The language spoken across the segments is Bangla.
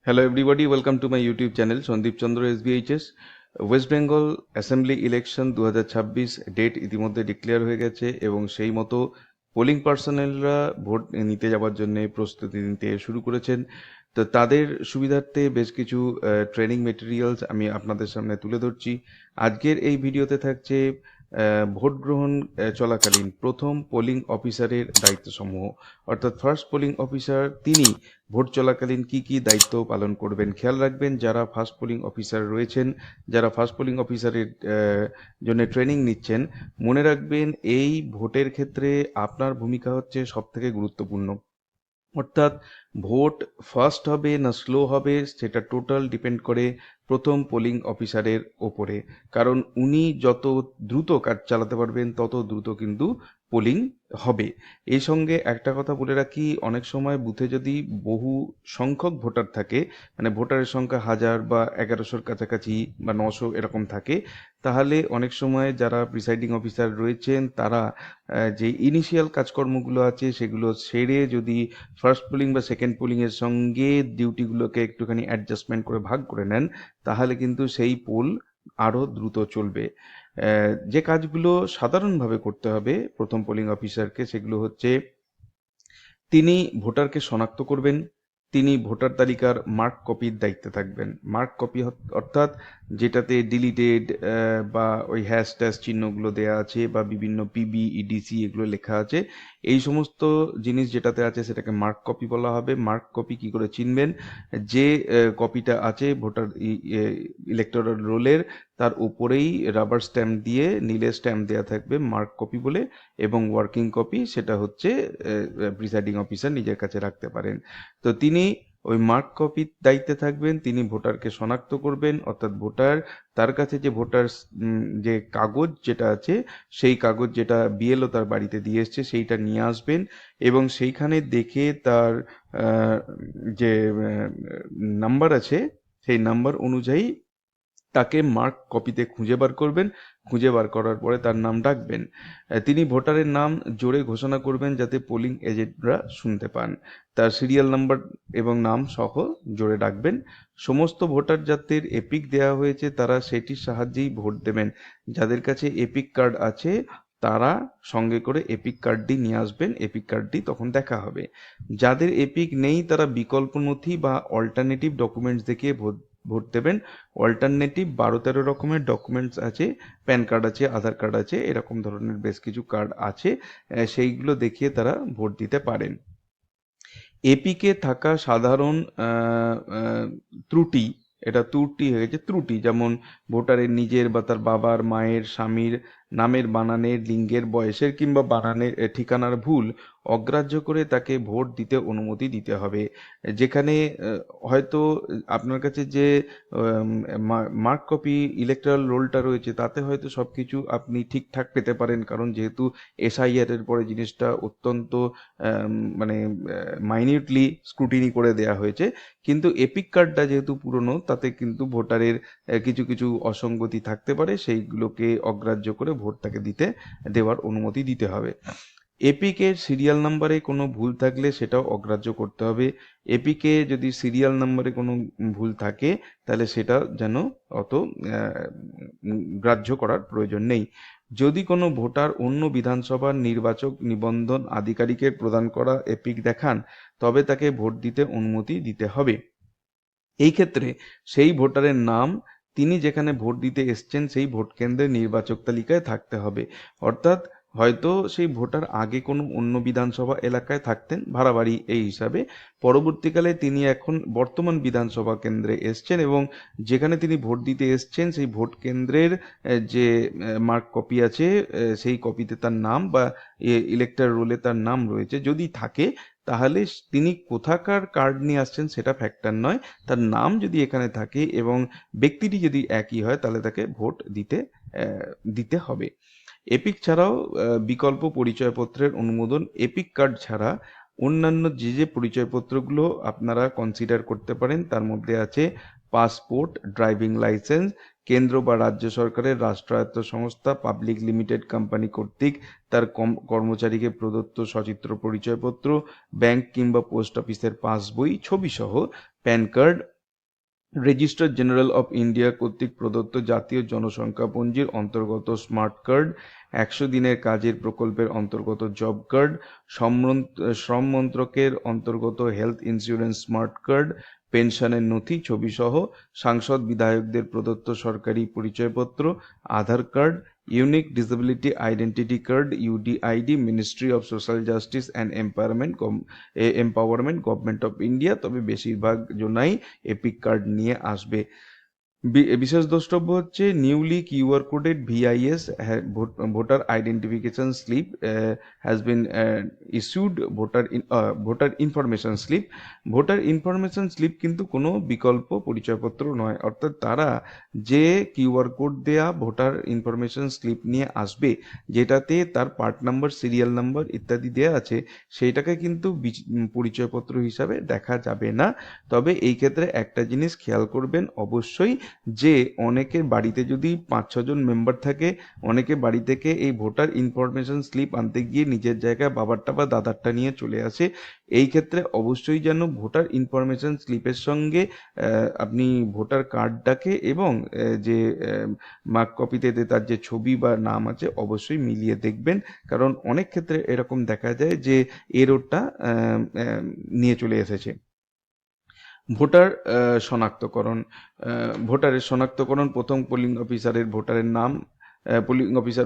Hello everybody, welcome to my YouTube channel Sandeep Chandra SBHS. West Bengal assembly election 2026 date ইতিমধ্যে ডিক্লেয়ার হয়ে গেছে এবং সেই মতো পোলিং পার্সোনেলরা ভোট নিতে যাওয়ার জন্য প্রস্তুতি নিতে শুরু করেছেন। তো তাদের সুবিধার্থে বেশ কিছু ট্রেনিং মেটেরিয়ালস আমি আপনাদের সামনে তুলে ধরছি। আজকের এই ভিডিওতে থাকছে ভোট গ্রহণ চলাকালীন প্রথম পোলিং অফিসারের দায়িত্বসমূহ, অর্থাৎ ফার্স্ট পোলিং অফিসার তিনি ভোট চলাকালীন কি কি দায়িত্ব পালন করবেন। খেয়াল রাখবেন, যারা ফার্স্ট পোলিং অফিসার রয়েছেন, যারা ফার্স্ট পোলিং অফিসারের জন্য ট্রেনিং নিচ্ছেন, মনে রাখবেন এই ভোটের ক্ষেত্রে আপনার ভূমিকা হচ্ছে সবথেকে গুরুত্বপূর্ণ। অর্থাৎ ভোট ফাস্ট হবে না স্লো হবে সেটা টোটাল ডিপেন্ড করে প্রথম পোলিং অফিসারের ওপরে, কারণ উনি যত দ্রুত কাজ চালাতে পারবেন তত দ্রুত কিন্তু পোলিং হবে। এই সঙ্গে একটা কথা বলে রাখি, অনেক সময় বুথে যদি বহু সংখ্যক ভোটার থাকে, মানে ভোটারের সংখ্যা 1000 বা 1100-র কাছাকাছি বা 900 এরকম থাকে, তাহলে অনেক সময় যারা প্রিসাইডিং অফিসার রয়েছেন তারা যে ইনিশিয়াল কাজকর্মগুলো আছে সেগুলো সেরে যদি ফার্স্ট পোলিং বা সেকেন্ড পোলিং এর সঙ্গে ডিউটিগুলোকে একটুখানি অ্যাডজাস্টমেন্ট করে ভাগ করে নেন, তাহলে কিন্তু সেই পোল আরো দ্রুত চলবে। যে কাজগুলো সাধারণভাবে করতে হবে প্রথম পোলিং অফিসারকে, সেগুলো হচ্ছে তিনি ভোটারকে শনাক্ত করবেন, তিনি ভোটার তালিকার মার্ক কপির দায়িত্বে থাকবেন। মার্ক কপি অর্থাৎ যেটাতে ডিলিটেড বা ওই হ্যাশ ট্যাশ চিহ্নগুলো দেয়া আছে বা বিভিন্ন পিবি ইডিসি এগুলো লেখা আছে, এই সমস্ত জিনিস যেটাতে আছে সেটাকে মার্ক কপি বলা হবে। মার্ক কপি কি করে চিনবেন? যে কপিটা আছে ভোটার ইলেকটোরাল রোলের, তার উপরেই রাবার স্ট্যাম্প দিয়ে নীলের স্ট্যাম্প দেওয়া থাকবে মার্ক কপি বলে, এবং ওয়ার্কিং কপি সেটা হচ্ছে প্রিসাইডিং অফিসার নিজের কাছে রাখতে পারেন। তো তিনি ওই মার্ক কপির দায়িত্বে থাকবেন, তিনি ভোটারকে শনাক্ত করবেন, অর্থাৎ ভোটার তার কাছে যে ভোটার যে কাগজ যেটা আছে সেই কাগজ যেটা বিএলও তার বাড়িতে দিয়ে এসছে সেইটা নিয়ে আসবেন, এবং সেইখানে দেখে তার যে নাম্বার আছে সেই নাম্বার অনুযায়ী তাকে মার্ক কপিতে খুঁজে বার করবেন। খুঁজে বার করার পরে তার নাম ডাকবেন। তিনি ভোটারের নাম জোরে ঘোষণা করবেন যাতে পোলিং এজেন্টরা শুনতে পান। তার সিরিয়াল নাম্বার এবং নাম সহ জোরে ডাকবেন। সমস্ত ভোটার যাদের এপিক দেওয়া হয়েছে তারা সেটির সাহায্যেই ভোট দেবেন। যাদের কাছে এপিক কার্ড আছে তারা সঙ্গে করে এপিক কার্ডটি নিয়ে আসবেন, এপিক কার্ডটি তখন দেখা হবে। যাদের এপিক নেই তারা বিকল্প নথি বা অল্টারনেটিভ ডকুমেন্টস দেখিয়ে ভোট ভোট দেবেন। অল্টারনেটিভ 12-13 রকমের ডকুমেন্টস আছে, প্যান কার্ড আছে, আধার কার্ড আছে, এরকম ধরনের বেশ কিছু কার্ড আছে, সেইগুলো দেখিয়ে তারা ভোট দিতে পারেন। এপিকে থাকা সাধারণ ত্রুটি, এটা ত্রুটি হয়ে গেছে, ত্রুটি যেমন ভোটারের নিজের বা তার বাবার, মায়ের, স্বামীর নামের বানানের, লিঙ্গের, বয়সের কিংবা বানানের ঠিকানার ভুল অগ্রাহ্য করে তাকে ভোট দিতে অনুমতি দিতে হবে। যেখানে হয়তো আপনার কাছে যে মার্ক কপি ইলেকট্রাল রোলটা রয়েছে তাতে হয়তো সবকিছু আপনি ঠিকঠাক পেতে পারেন, কারণ যেহেতু এসআইআর এর পরে জিনিসটা অত্যন্ত মানে মাইনিউটলি স্ক্রুটিনি করে দেয়া হয়েছে, কিন্তু এপিক কার্ডটা যেহেতু পুরনো তাতে কিন্তু ভোটারের কিছু কিছু অসঙ্গতি থাকতে পারে, সেইগুলোকে অগ্রাহ্য করে ভোট তাকে দেওয়ার অনুমতি দিতে হবে। এপিকে সিরিয়াল নাম্বারে কোনো ভুল থাকলে সেটাও অগ্রাহ্য করতে হবে। এপিকে যদি সিরিয়াল নাম্বারে কোনো ভুল থাকে তাহলে সেটা যেন অত গ্রাহ্য করার প্রয়োজন নেই। যদি কোনো ভোটার অন্য বিধানসভার নির্বাচক নিবন্ধন আধিকারিকের প্রদান করা এপিক দেখান তবে তাকে ভোট দিতে অনুমতি দিতে হবে। এই ক্ষেত্রে সেই ভোটারের নাম তিনি যেখানে ভোট দিতে এসছেন সেই ভোট কেন্দ্রের নির্বাচক তালিকায় থাকতে হবে। অর্থাৎ হয়তো সেই ভোটার আগে কোনো অন্য বিধানসভা এলাকায় থাকতেন ভাড়া বাড়ি এই হিসাবে, পরবর্তীকালে তিনি এখন বর্তমান বিধানসভা কেন্দ্রে এসছেন এবং যেখানে তিনি ভোট দিতে এসছেন সেই ভোট কেন্দ্রের যে মার্ক কপি আছে সেই কপিতে তার নাম বা ইলেক্টর রোলে তার নাম রয়েছে যদি থাকে, তাহলে তিনি কোথাকার কার্ড নিয়ে আসছেন সেটা ফ্যাক্টর নয়, তার নাম যদি এখানে থাকে এবং ব্যক্তিটি যদি একই হয় তাহলে তাকে ভোট দিতে হবে। এপিক ছাড়াও বিকল্প পরিচয়পত্রের অনুমোদন, এপিক কার্ড ছাড়া অন্যান্য যে যে পরিচয়পত্রগুলো আপনারা কনসিডার করতে পারেন তার মধ্যে আছে পাসপোর্ট, ড্রাইভিং লাইসেন্স, কেন্দ্র বা রাজ্য সরকারের রাষ্ট্রায়ত্ত সংস্থা, পাবলিক লিমিটেড কোম্পানি কর্তৃক তার কর্মচারীকে প্রদত্ত সচিত্র পরিচয়পত্র, ব্যাংক কিংবা পোস্ট অফিসের পাসবই, ছবি সহ pan card, registrar general of India কর্তৃক প্রদত্ত জাতীয় জনসংখ্যা পঞ্জির অন্তর্গত স্মার্ট কার্ড, 100 দিনের কাজের প্রকল্পের অন্তর্গত জব কার্ড, শ্রম মন্ত্রকের অন্তর্গত হেলথ ইন্স্যুরেন্স স্মার্ট কার্ড, পেনশনের নথি ছবি সহ সাংসদ বিধায়কদের প্রদত্ত সরকারি পরিচয়পত্র, Aadhaar card, unique disability identity card UDID, ministry of social justice and empowerment government of India, তবে বেশিরভাগ জনাই এপিক কার্ড নিয়ে আসবে। বিশেষ দ্রষ্টব্য হচ্ছে newly QR coded VIS voter identification slip has been issued voter information slip. Voter information slip কিন্তু কোনো বিকল্প পরিচয়পত্র নয়, অর্থাৎ তারা যে কিউআর কোড দেয়া ভোটার ইনফরমেশন স্লিপ নিয়ে আসবে, যেটাতে তার পার্ট নাম্বার, সিরিয়াল নাম্বার ইত্যাদি দেয়া আছে, সেইটাকে কিন্তু পরিচয়পত্র হিসাবে দেখা যাবে না। তবে এই ক্ষেত্রে একটা জিনিস খেয়াল করবেন অবশ্যই, যে অনেকের বাড়িতে যদি 5-6 জন মেম্বার থাকে, অনেকে বাড়ি থেকে এই ভোটার ইনফরমেশন স্লিপ আনতে গিয়ে নিজের জায়গায় বাবারটা বা দাদারটা নিয়ে চলে আসে। এই ক্ষেত্রে অবশ্যই যেন ভোটার ইনফরমেশন স্লিপের সঙ্গে আপনি ভোটার কার্ডটাকে এবং যে মার্ক কপিতে তার যে ছবি বা নাম আছে অবশ্যই মিলিয়ে দেখবেন, কারণ অনেক ক্ষেত্রে এরকম দেখা যায় যে এররটা নিয়ে চলে এসেছে। ভোটার শনাক্তকরণ, ভোটারের শনাক্তকরণ প্রথম পোলিং অফিসারের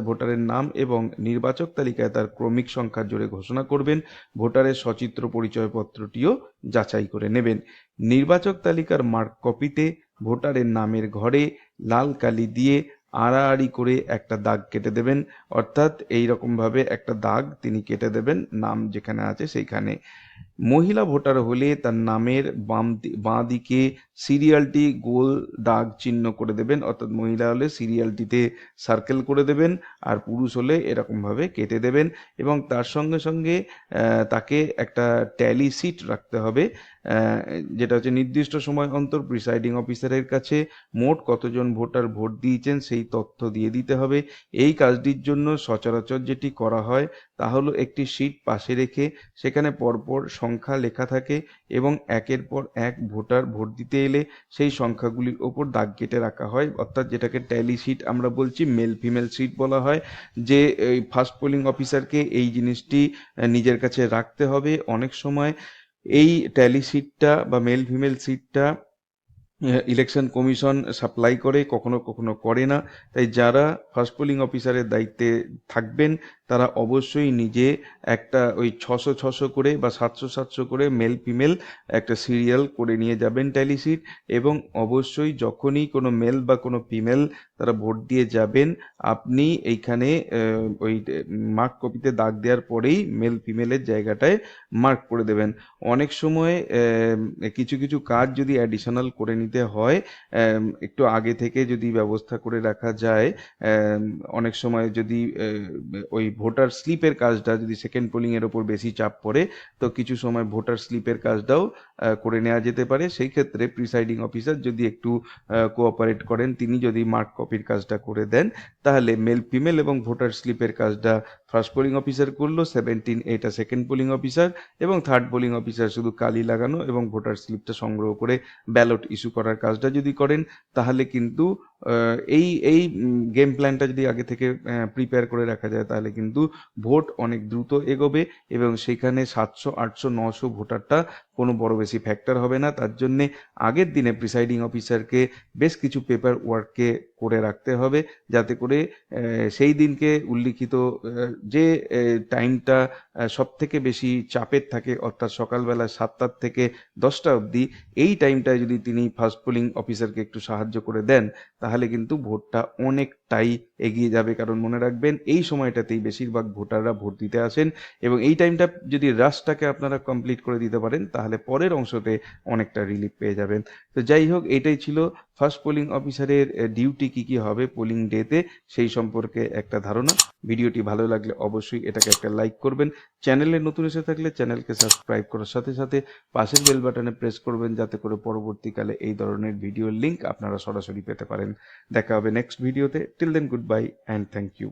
ভোটারের নাম এবং নির্বাচক তালিকায় তার ক্রমিক সংখ্যা জোরে ঘোষণা করবেন। ভোটারের সচিত্র পরিচয়পত্রটিও যাচাই করে নেবেন। নির্বাচক তালিকার মার্ক কপিতে ভোটারের নামের ঘরে লাল কালি দিয়ে আড়াআড়ি করে একটা দাগ কেটে দেবেন, অর্থাৎ এই রকমভাবে একটা দাগ তিনি কেটে দেবেন নাম যেখানে আছে সেইখানে। মহিলা ভোটার হলে তার নামের বাঁ দিকে সিরিয়ালটি গোল দাগ চিহ্ন করে দেবেন, অর্থাৎ মহিলা হলে সিরিয়ালটিতে সার্কেল করে দেবেন, আর পুরুষ হলে এরকমভাবে কেটে দেবেন। এবং তার সঙ্গে সঙ্গে তাকে একটা ট্যালি শিট রাখতে হবে, যেটা হচ্ছে নির্দিষ্ট সময় অন্তর প্রিসাইডিং অফিসারের কাছে মোট কতজন ভোটার ভোট দিয়েছেন সেই তথ্য দিয়ে দিতে হবে। এই কাজটির জন্য সচরাচর যেটি করা হয় তা হলো একটি শিট পাশে রেখে সেখানে পরপর সংখ্যা লেখা থাকে এবং একের পর এক ভোটার ভোট দিতে এলে সেই সংখ্যাগুলির ওপর দাগ কেটে রাখা হয়, অর্থাৎ যেটাকে ট্যালি শিট আমরা বলছি, মেল ফিমেল শিট বলা হয়। যে এই ফার্স্ট পোলিং অফিসারকে এই জিনিসটি নিজের কাছে রাখতে হবে। অনেক সময় এই ট্যালি শিটটা বা মেল ফিমেল শিটটা ইলেকশন কমিশন সাপ্লাই করে, কখনো কখনো করে না। তাই যারা ফার্স্ট পোলিং অফিসারের দায়িত্বে থাকবেন তারা অবশ্যই নিজে একটা ওই 600 করে বা 700 করে মেল ফিমেল একটা সিরিয়াল করে নিয়ে যাবেন ট্যালি শিট। এবং অবশ্যই যখনই কোনো মেল বা কোনো ফিমেল তারা ভোট দিয়ে যাবেন, আপনি এইখানে ওই মার্ক কপিতে দাগ দেওয়ার পরেই মেল ফিমেলের জায়গাটায় মার্ক করে দেবেন। অনেক সময় কিছু কিছু কাজ যদি অ্যাডিশনাল করে নিতে হয়, একটু আগে থেকে যদি ব্যবস্থা করে রাখা যায়, অনেক সময় যদি ওই ভোটার স্লিপের কাজটা যদি সেকেন্ড পোলিং এর ওপর বেশি চাপ পড়ে, তো কিছু সময় ভোটার স্লিপের কাজটাও করে নেওয়া যেতে পারে। সেই ক্ষেত্রে প্রিসাইডিং অফিসার যদি একটু কোঅপারেট করেন, তিনি যদি মার্ক কপির কাজটা করে দেন, তাহলে মেল ফিমেল এবং ভোটার স্লিপের কাজটা ফার্স্ট পোলিং অফিসার করলো, 17 এটা সেকেন্ড পোলিং অফিসার, এবং থার্ড পোলিং অফিসার শুধু কালি লাগানো এবং ভোটার স্লিপটা সংগ্রহ করে ব্যালট ইস্যু করার কাজটা যদি করেন, তাহলে কিন্তু এই এই গেম প্ল্যানটা যদি আগে থেকে প্রিপেয়ার করে রাখা যায়, তাহলে কিন্তু ভোট অনেক দ্রুত এগোবে এবং সেখানে 700, 800, 900 ভোটারটা কোনো বড় বেশি ফ্যাক্টর হবে না। তার জন্যে আগের দিনে প্রিসাইডিং অফিসারকে বেশ কিছু পেপার ওয়ার্ককে করে রাখতে হবে, যাতে করে সেই দিনকে উল্লিখিত যে টাইমটা সব থেকে বেশি চাপের থাকে, অর্থাৎ সকালবেলা 7টা থেকে 10টা অবধি, এই টাইমটায় যদি তিনি ফার্স্ট পোলিং অফিসারকে একটু সাহায্য করে দেন, তাহলে কিন্তু ভোটটা অনেকটাই এগিয়ে যাবে। কারণ মনে রাখবেন এই সময়টাতেই বেশিরভাগ ভোটাররা ভোট দিতে আসেন, এবং এই টাইমটা যদি রাশটাকে আপনারা কমপ্লিট করে দিতে পারেন, তাহলে পরের অংশতে অনেকটা রিলিফ পেয়ে যাবেন। তো যাই হোক, এটাই ছিল ফার্স্ট পোলিং অফিসারের ডিউটি কি কি হবে পোলিং ডেতে, সেই সম্পর্কে একটা ধারণা। ভিডিওটি ভালো লাগলে অবশ্যই এটাকে একটা লাইক করবেন। চ্যানেলে নতুন এসে থাকলে চ্যানেলকে সাবস্ক্রাইব করার সাথে সাথে পাশের বেল বাটনে প্রেস করবেন, যাতে করে পরবর্তীকালে এই ধরনের ভিডিওর লিঙ্ক আপনারা সরাসরি পেতে পারেন। দেখা হবে নেক্সট ভিডিওতে। Till then, good bye and thank you.